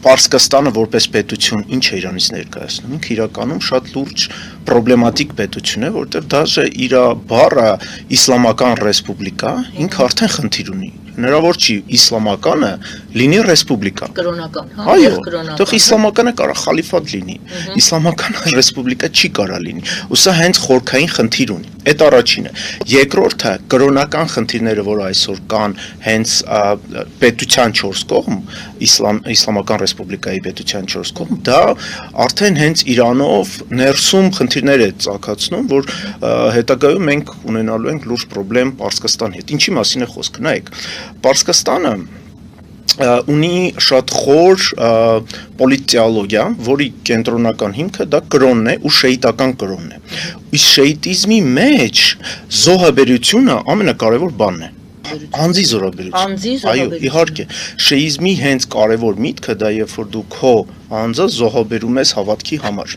Պարսկաստանը որպես պետություն ինչ է իրանից ներկայացնում, ինքը իրականում շատ լուրջ պրոբլեմատիկ պետություն է, որտեղ դաժե իր բառը իսլամական ռեսպուբլիկա ինքը արդեն խնդիր ունի։ Հնարավոր չի իսլամականը լինի ռեսպուբլիկա։ Կրոնական, այո, թող իսլամականը կարա խալիֆատ լինի, իսլամական ռեսպուբլիկա չի կարա լինի։ Ու սա հենց խորքային խնդիր ունի։ Այդ առաջինը։ Երկրորդը կրոնական խնդիրները, որ այսօր կան հենց պետության 4 կողմ, իսլամական ռեսպուբլիկայի պետության 4 կողմ, դա արդեն հենց Իրանով ներսում խնդիրներ է ծագացնում, որ հետագայում մենք ունենալու ենք լուրջ պրոբլեմ Պարսկաստանի հետ։ Ինչի մասին է խոսքը, նայեք, Պարսկաստանը ունի շատ խոր պոլիտեոլոգիա, որի կենտրոնական հիմքը դա կրոնն է ու շեյիտական կրոնն է։ Իսկ շեյիտիզմի մեջ զոհաբերությունը ամենակարևոր բանն է։ Անձի զոհաբերություն։ Այո, իհարկե, շեյիզմի հենց կարևոր միտքը դա երբ որ դու քո անձը զոհաբերում ես հավատքի համար։